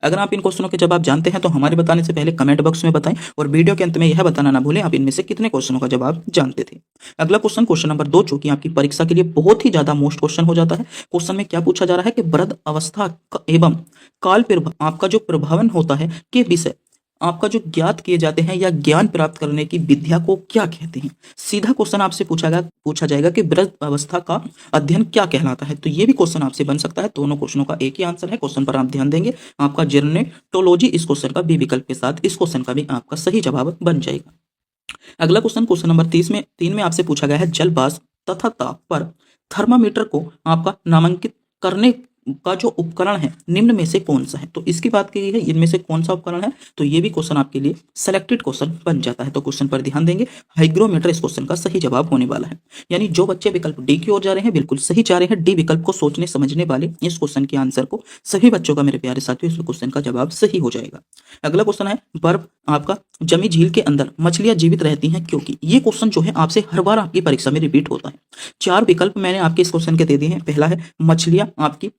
अगर आप इन क्वेश्चनों के जवाब जानते हैं तो हमारे बताने से पहले कमेंट बॉक्स में बताएं और वीडियो के अंत में यह बताना ना भूलें आप इनमें से कितने क्वेश्चनों का जवाब जानते थे। अगला क्वेश्चन, क्वेश्चन नंबर 2, जो कि आपकी परीक्षा के लिए बहुत ही ज्यादा मोस्ट क्वेश्चन हो जाता है। क्वेश्चन में क्या पूछा जा रहा है कि वृद्ध अवस्था एवं काल आपका जो प्रभावन होता है के विषय आपका जो ज्ञात किए जाते हैं या ज्ञान प्राप्त करने की विद्या को क्या कहते हैं। सीधा क्वेश्चन आपसे पूछा जाएगा कि वृद्ध अवस्था का अध्ययन क्या कहलाता है। तो ये भी क्वेश्चन आपसे बन सकता है। दोनों क्वेश्चनों का एक ही आंसर है। क्वेश्चन पर आप ध्यान देंगे, आपका जेर्नेटोलॉजी इस क्वेश्चन का बी विकल्प के साथ इस क्वेश्चन का भी आपका सही जवाब बन जाएगा। अगला क्वेश्चन, क्वेश्चन नंबर 3 में आपसे पूछा गया है जल वाष्प तथा ताप पर थर्मामीटर को आपका नामांकित करने का जो उपकरण है निम्न में से कौन सा है। तो इसकी बात की गई है, इनमें से कौन सा उपकरण है। तो ये भी क्वेश्चन आपके लिए सिलेक्टेड क्वेश्चन बन जाता है। तो क्वेश्चन पर ध्यान देंगे, हाइग्रोमीटर इस क्वेश्चन का सही जवाब होने वाला है। यानी जो बच्चे विकल्प डी की ओर जा रहे हैं बिल्कुल सही जा रहे हैं। डी विकल्प को सोचने समझने वाले इस क्वेश्चन के आंसर को सभी बच्चों का मेरे प्यारे साथियों इस क्वेश्चन का जवाब सही हो जाएगा। अगला क्वेश्चन है, बर्फ आपका जमी झील के अंदर मछलियां जीवित रहती हैं क्योंकि। ये क्वेश्चन जो है आपसे हर बार आपकी परीक्षा में रिपीट होता है। 4 विकल्प मैंने आपके इस क्वेश्चन के दे दिए हैं। पहला है मछलियां आपकी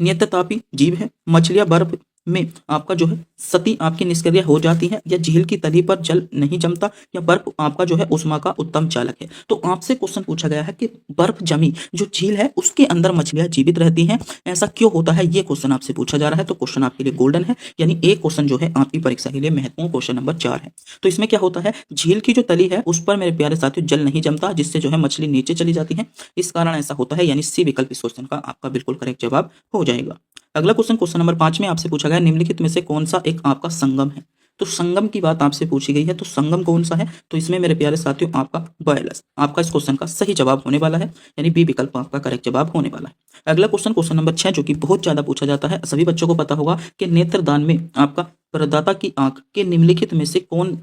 नियततापी जीव है, मछलियां बर्फ में आपका जो है सती आपकी निष्क्रिय हो जाती है, या झील की तली पर जल नहीं जमता, या बर्फ आपका जो है उष्मा का उत्तम चालक है। तो आपसे क्वेश्चन पूछा गया है कि बर्फ जमी जो झील है उसके अंदर मछलियां जीवित रहती हैं, ऐसा क्यों होता है। ये क्वेश्चन आपसे पूछा जा रहा है। तो क्वेश्चन आपके लिए गोल्डन है, यानी एक क्वेश्चन जो है आपकी परीक्षा के लिए महत्वपूर्ण क्वेश्चन नंबर 4 है। तो इसमें क्या होता है, झील की जो तली है उस पर मेरे प्यारे साथियों जल नहीं जमता, जिससे जो है मछली नीचे चली जाती है, इस कारण ऐसा होता है। यानी सी विकल्प इस क्वेश्चन का आपका बिल्कुल करेक्ट जवाब हो जाएगा। अगला क्वेश्चन, क्वेश्चन नंबर 5 में आपसे पूछा गया निम्नलिखित में से कौन सा एक आपका संगम है। तो संगम की बात आपसे पूछी गई है, तो संगम कौन सा है। तो इसमें मेरे प्यारे साथियों आपका बयालस आपका इस क्वेश्चन का सही जवाब होने वाला है, यानी बी विकल्प आपका करेक्ट जवाब होने वाला है। अगला क्वेश्चन, क्वेश्चन नंबर 6, जो कि बहुत ज्यादा पूछा जाता है, सभी बच्चों को पता होगा कि नेत्रदान में आपका प्रदाता की आंख के निम्नलिखित में से कौन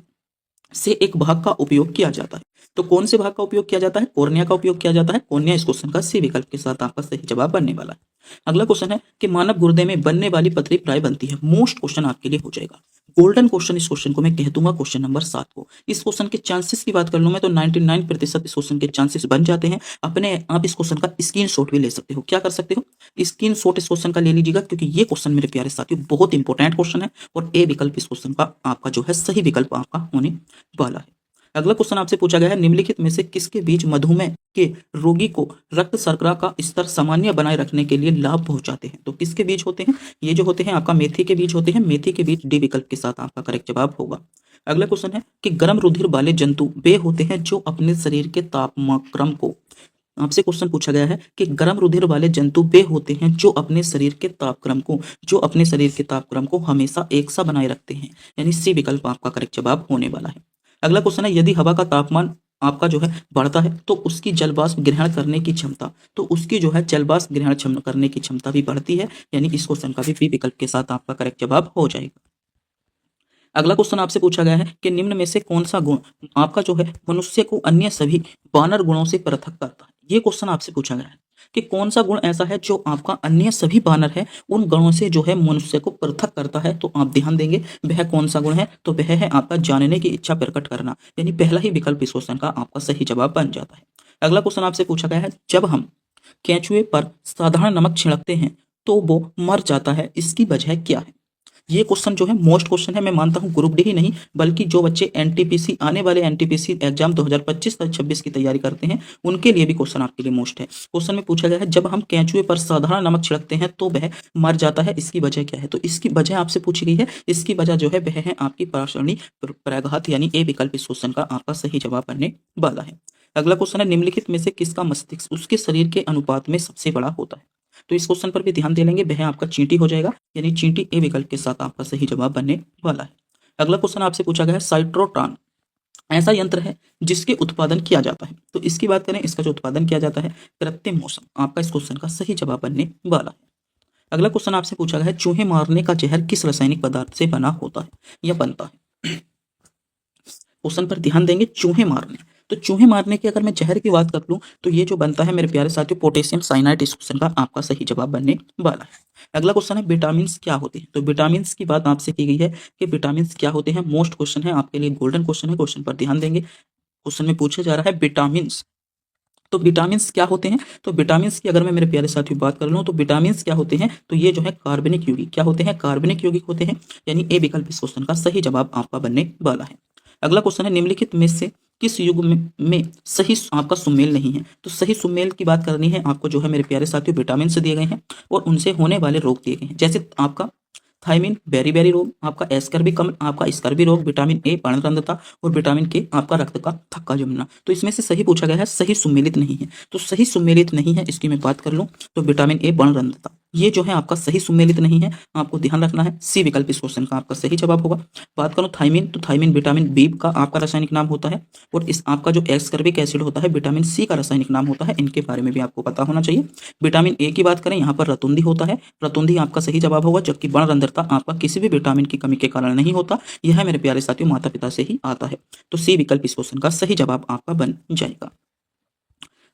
से एक भाग का उपयोग किया जाता है। तो कौन से भाग का उपयोग किया जाता है, कॉर्निया का उपयोग किया जाता है। कॉर्निया इस क्वेश्चन का सी विकल्प के साथ आपका सही जवाब बनने वाला है। अगला क्वेश्चन है कि मानव गुर्दे में बनने वाली पथरी प्राय बनती है। मोस्ट क्वेश्चन आपके लिए हो जाएगा, गोल्डन क्वेश्चन इस क्वेश्चन को मैं कह दूंगा क्वेश्चन नंबर 7 को। इस क्वेश्चन के चांसेस की बात कर लूं मैं तो 99% इस क्वेश्चन के चांसेस बन जाते हैं। अपने आप इस क्वेश्चन का स्क्रीनशॉट भी ले सकते हो। क्या कर सकते हो, स्क्रीनशॉट इस क्वेश्चन का ले लीजिएगा, क्योंकि ये क्वेश्चन मेरे प्यारे साथियों बहुत इंपॉर्टेंट क्वेश्चन है और ए विकल्प इस क्वेश्चन का आपका जो है सही विकल्प आपका होने वाला है। अगला क्वेश्चन आपसे पूछा गया है निम्नलिखित में से किसके बीच मधुमेह के रोगी को रक्त शर्करा का स्तर सामान्य बनाए रखने के लिए लाभ पहुंचाते हैं। तो किसके बीज होते हैं, ये जो होते हैं आपका मेथी के बीज होते हैं। मेथी के बीज डी विकल्प के साथ आपका करेक्ट जवाब होगा। अगला क्वेश्चन है कि गर्म रुधिर वाले जंतु वे होते हैं जो अपने शरीर के तापक्रम को। आपसे क्वेश्चन पूछा गया है कि गर्म रुधिर वाले जंतु वे होते हैं जो अपने शरीर के तापक्रम को हमेशा एक सा बनाए रखते हैं, यानी सी विकल्प आपका करेक्ट जवाब होने वाला है। अगला क्वेश्चन है यदि हवा का तापमान आपका जो है बढ़ता है तो उसकी जलवाष्प ग्रहण करने की क्षमता, तो उसकी जो है जलवाष्प ग्रहण करने की क्षमता भी बढ़ती है, यानी इस क्वेश्चन का भी बी विकल्प के साथ आपका करेक्ट जवाब हो जाएगा। अगला क्वेश्चन आपसे पूछा गया है कि निम्न में से कौन सा गुण आपका जो है मनुष्य को अन्य सभी वानर गुणों से पृथक करता है। ये क्वेश्चन आपसे पूछा गया है कि कौन सा गुण ऐसा है जो आपका अन्य सभी वानर है उन गुणों से जो है मनुष्य को पृथक करता है। तो आप ध्यान देंगे वह कौन सा गुण है, तो वह है आपका जानने की इच्छा प्रकट करना, यानी पहला ही विकल्प इस क्वेश्चन का आपका सही जवाब बन जाता है। अगला क्वेश्चन आपसे पूछा गया है जब हम केंचुए पर साधारण नमक छिड़कते हैं तो वो मर जाता है, इसकी वजह क्या है। ये क्वेश्चन जो है मोस्ट क्वेश्चन है। मैं मानता हूं ग्रुप डी ही नहीं बल्कि जो बच्चे एनटीपीसी आने वाले एनटीपीसी एग्जाम 2025-26 की तैयारी करते हैं उनके लिए भी क्वेश्चन आपके लिए मोस्ट है। क्वेश्चन में पूछा गया है जब हम केंचुए पर साधारण नमक छिड़कते हैं तो वह मर जाता है, इसकी वजह क्या है। तो इसकी वजह आपसे पूछी गई है, इसकी वजह जो है वह है आपकी पाषाणी प्रगाघात, यानी ए विकल्प इस क्वेश्चन का आपका सही जवाब बनने वाला है। अगला क्वेश्चन है निम्नलिखित में से किसका मस्तिष्क उसके शरीर के अनुपात में सबसे बड़ा होता है। तो इस क्वेश्चन पर भी ध्यान दे लेंगे, वह आपका चींटी हो जाएगा, यानी चींटी ए विकल्प के साथ आपका सही जवाब बनने वाला है। अगला क्वेश्चन आपसे पूछा गया है साइट्रोट्रॉन ऐसा यंत्र है जिसके उत्पादन किया जाता है। तो इसकी बात करें, इसका जो उत्पादन किया जाता है कृत्रिम मौसम, आपका इस क्वेश्चन का सही जवाब बनने वाला है। अगला क्वेश्चन आपसे पूछा गया है चूहे मारने का जहर किस रासायनिक पदार्थ से बना होता है या बनता है। क्वेश्चन पर ध्यान देंगे, चूहे मारने, तो चूहे मारने की अगर मैं जहर की बात कर लूं तो ये जो बनता है मेरे प्यारे साथियों पोटेशियम साइनाइड, इस क्वेश्चन का आपका सही जवाब बनने वाला है। अगला क्वेश्चन है विटामिन क्या होते हैं। तो विटामिन की बात आपसे की गई है कि विटामिन क्या होते हैं। मोस्ट क्वेश्चन है आपके लिए, गोल्डन क्वेश्चन है। क्वेश्चन पर ध्यान देंगे, क्वेश्चन में पूछा जा रहा है विटामिन तो विटामिन्स क्या होते हैं? तो विटामिन्स की अगर मैं मेरे प्यारे साथियों बात कर लूँ तो विटामिन्स क्या होते हैं? तो ये जो है कार्बनिक यौगिक क्या होते हैं? कार्बनिक यौगिक होते हैं। यानी ए विकल्प इस क्वेश्चन का सही जवाब आपका बनने वाला है। अगला क्वेश्चन है निम्नलिखित में से किस युग में सही आपका सुमेल नहीं है? तो सही सुमेल की बात करनी है आपको जो है मेरे प्यारे साथियों विटामिन से दिए गए हैं और उनसे होने वाले रोग दिए गए हैं। जैसे आपका थायमिन बेरी रोग, आपका स्कर्वी कम, आपका स्कर्वी रोग, विटामिन ए पर्णरंध्रता और विटामिन के आपका रक्त का थक्का जमना। तो इसमें से सही पूछा गया है सही सुमेलित नहीं है। तो सही सुमेलित नहीं है इसकी मैं बात कर लूँ तो विटामिन ए पर्णरंध्रता ये जो है आपका सही सुमेलित नहीं है। आपको ध्यान रखना है सी विकल्प इस क्वेश्चन का आपका सही जवाब होगा। बात करूँ थायमिन तो थायमिन विटामिन बी का आपका रासायनिक नाम होता है और इस आपका जो एस्कर्बिक एसिड होता है विटामिन सी का रासायनिक नाम होता है। इनके बारे में भी आपको पता होना चाहिए। विटामिन ए की बात करें यहाँ पर रतुंधी होता है, रतुंधी आपका सही जवाब होगा। जबकि वर्णरंध्रता आपका किसी भी विटामिन की कमी के कारण नहीं होता, यह मेरे प्यारे साथियों माता पिता से ही आता है। तो सी विकल्प इस क्वेश्चन का सही जवाब आपका बन जाएगा।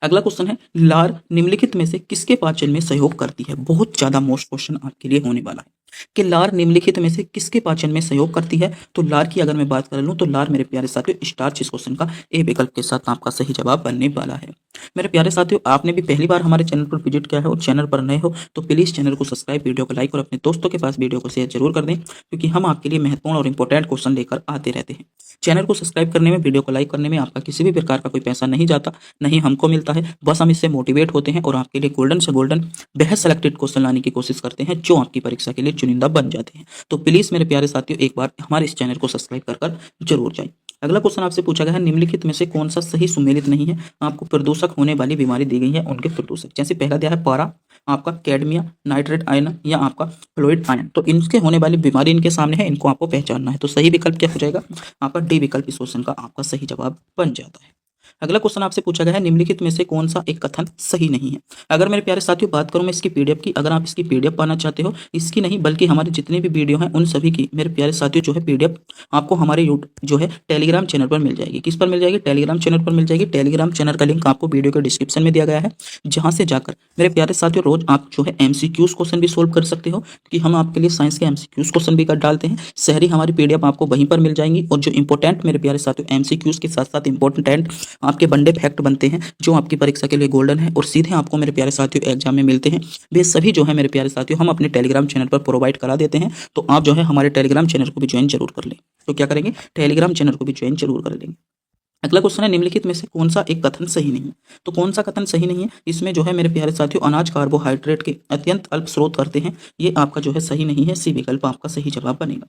अगला क्वेश्चन है लार निम्नलिखित में से किसके पाचन में सहयोग करती है? बहुत ज्यादा मोस्ट क्वेश्चन आपके लिए होने वाला है कि लार निम्नलिखित में से किसके पाचन में सहयोग करती है? तो लार की अगर मैं बात कर लूं तो लार मेरे प्यारे साथियों स्टार्च इस क्वेश्चन का ए विकल्प के साथ आपका सही जवाब बनने वाला है। मेरे प्यारे साथियों आपने भी पहली बार हमारे चैनल पर विजिट किया है और चैनल पर नए हो तो प्लीज चैनल को सब्सक्राइब, वीडियो को लाइक और अपने दोस्तों के पास वीडियो को शेयर जरूर कर दें क्योंकि हम आपके लिए महत्वपूर्ण और इंपॉर्टेंट क्वेश्चन लेकर आते रहते हैं। चैनल को सब्सक्राइब करने में, वीडियो को लाइक करने में आपका किसी भी प्रकार का कोई पैसा नहीं जाता, नहीं हमको मिलता है। बस हम इससे मोटिवेट होते हैं और आपके लिए गोल्डन से गोल्डन बेहद सेलेक्टेड क्वेश्चन लाने की कोशिश करते हैं जो आपकी परीक्षा के लिए चुनिंदा बन जाते हैं। तो प्लीज मेरे प्यारे साथियों एक बार हमारे इस चैनल को सब्सक्राइब कर जरूर जाए। अगला क्वेश्चन आपसे पूछा गया है निम्नलिखित में से कौन सा सही सुमेलित नहीं है? आपको प्रदूषक होने वाली बीमारी दी गई है, उनके प्रदूषक। जैसे पहला दिया है पारा, आपका कैडमिया, नाइट्रेट आयन या आपका फ्लोइड आयन। तो इनके होने वाली बीमारी इनके सामने है, इनको आपको पहचानना है। तो सही विकल्प क्या हो जाएगा? आपका डी विकल्प इस क्वेश्चन का आपका सही जवाब बन जाता है। अगला क्वेश्चन आपसे पूछा गया है निम्नलिखित में से कौन सा एक कथन सही नहीं है? अगर मेरे प्यारे साथियों बात करूं मैं इसकी पीडीएफ की, अगर आप इसकी पीडीएफ पाना चाहते हो, इसकी नहीं बल्कि हमारे जितने भी वीडियो हैं उन सभी की मेरे प्यारे साथियों जो है पीडीएफ आपको हमारे यूट्यूब जो है टेलीग्राम चैनल पर मिल जाएगी। किस पर मिल जाएगी? टेलीग्राम चैनल पर मिल जाएगी। टेलीग्राम चैनल का लिंक आपको वीडियो के डिस्क्रिप्शन में दिया गया है, जहां से जाकर मेरे प्यारे साथियों रोज आप जो है एमसीक्यूज क्वेश्चन भी सोल्व कर सकते हो क्योंकि हम आपके लिए साइंस के एमसीक्यूज क्वेश्चन भी कर डालते हैं। शहरी हमारी पीडीएफ आपको वहीं पर मिल जाएंगी और जो इंपॉर्टेंट मेरे प्यारे साथियों एमसीक्यूज के साथ साथ इंपॉर्टेंट आपके वनडे फैक्ट बनते हैं जो आपकी परीक्षा के लिए गोल्डन है और सीधे आपको मेरे प्यारे साथियों एग्जाम में मिलते हैं, वे सभी जो है मेरे प्यारे साथियों हम अपने टेलीग्राम चैनल पर प्रोवाइड करा देते हैं। तो आप जो है हमारे टेलीग्राम चैनल को भी ज्वाइन जरूर कर लें। तो क्या करेंगे? टेलीग्राम चैनल को भी ज्वाइन जरूर कर लेंगे। अगला क्वेश्चन है निम्नलिखित में से कौन सा एक कथन सही नहीं है? तो कौन सा कथन सही नहीं है? इसमें जो है मेरे प्यारे साथियों अनाज कार्बोहाइड्रेट के अत्यंत अल्प स्रोत करते हैं, ये आपका जो है सही नहीं है। सी विकल्प आपका सही जवाब बनेगा।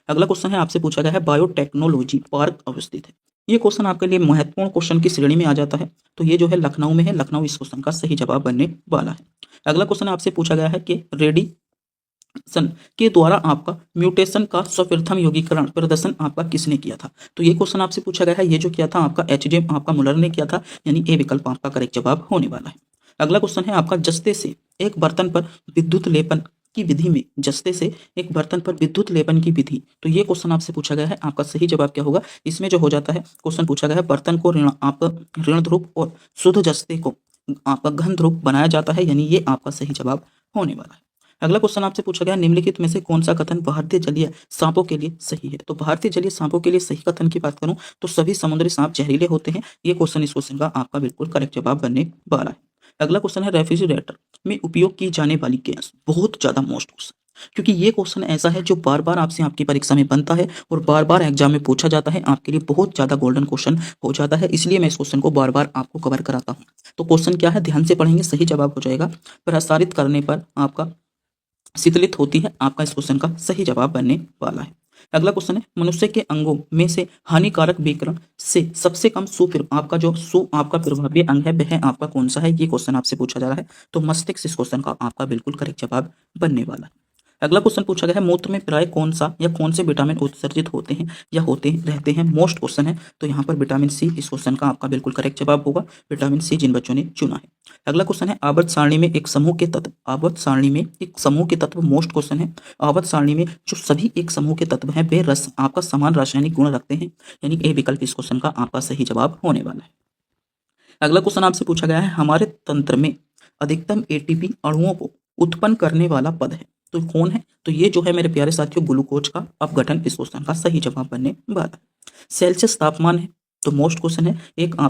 अगला क्वेश्चन है आपसे पूछा गया है बायोटेक्नोलॉजी पार्क अवस्थित है। ये क्वेश्चन आपके लिए महत्वपूर्ण क्वेश्चन की श्रेणी में आ जाता है। तो ये जो है लखनऊ में है, लखनऊ इस क्वेश्चन का सही जवाब बनने वाला है। अगला क्वेश्चन आपसे पूछा गया है कि रेडिसन के द्वारा आपका म्यूटेशन का सर्वप्रथम यौगिकीकरण प्रदर्शन आपका किसने किया था? तो ये क्वेश्चन आपसे पूछा गया है, ये जो किया था आपका एचजे आपका मुलर ने किया था, यानी ए विकल्प आपका करेक्ट जवाब होने वाला है। अगला क्वेश्चन है आपका जस्ते से एक बर्तन पर विद्युत लेपन की विधि में, जस्ते से एक बर्तन पर विद्युत लेपन की विधि। तो ये क्वेश्चन आपसे पूछा गया है, आपका सही जवाब क्या होगा? इसमें जो हो जाता है क्वेश्चन पूछा गया है बर्तन को ऋण ध्रुव और शुद्ध जस्ते को आपका घन ध्रुव बनाया जाता है, यानी ये आपका सही जवाब होने वाला है। अगला क्वेश्चन आपसे पूछा गया निम्नलिखित में से कौन सा कथन भारतीय जलीय सांपों के लिए सही है? तो भारतीय जलीय सांपों के लिए सही कथन की बात करूं तो सभी समुद्री सांप जहरीले होते हैं। ये क्वेश्चन इस क्वेश्चन का आपका बिल्कुल करेक्ट जवाब बनने वाला है। अगला क्वेश्चन है रेफ्रिजरेटर में उपयोग की जाने वाली गैस। बहुत ज्यादा मोस्ट क्वेश्चन, क्योंकि ये क्वेश्चन ऐसा है जो बार बार आपसे आपकी परीक्षा में बनता है और बार बार एग्जाम में पूछा जाता है, आपके लिए बहुत ज्यादा गोल्डन क्वेश्चन हो जाता है, इसलिए मैं इस क्वेश्चन को बार बार आपको कवर कराता हूँ। तो क्वेश्चन क्या है ध्यान से पढ़ेंगे, सही जवाब हो जाएगा प्रसारित करने पर आपका शीतलित होती है, आपका इस क्वेश्चन का सही जवाब बनने वाला है। अगला क्वेश्चन है मनुष्य के अंगों में से हानिकारक विकिरण से सबसे कम आपका जो आपका प्रभावी अंग है वह आपका कौन सा है? ये क्वेश्चन आपसे पूछा जा रहा है, तो मस्तिष्क इस क्वेश्चन का आपका बिल्कुल करेक्ट जवाब बनने वाला है। अगला क्वेश्चन पूछा गया है मूत्र में प्राय कौन सा या कौन से विटामिन उत्सर्जित होते हैं या होते रहते हैं? मोस्ट क्वेश्चन है, तो यहाँ पर विटामिन सी इस क्वेश्चन का आपका बिल्कुल करेक्ट जवाब होगा, विटामिन सी जिन बच्चों ने चुना है। अगला क्वेश्चन है आवर्त सारणी में एक समूह के तत्व, आवर्त सारणी में एक समूह के तत्व मोस्ट क्वेश्चन है। आवर्त सारणी में जो सभी एक समूह के तत्व हैं वे रस आपका समान रासायनिक गुण रखते हैं, यानी ए विकल्प इस क्वेश्चन का आपका सही जवाब होने वाला है। अगला क्वेश्चन आपसे पूछा गया है हमारे तंत्र में अधिकतम एटीपी अणुओं को उत्पन्न करने वाला पद है, तो कौन है? तो ये जो है मेरे प्यारे साथियों ग्लूकोज का अपघटन इस क्वेश्चन का सही जवाब बनने वाला है। सेल्सियस तापमान है, तो मोस्ट क्वेश्चन है एक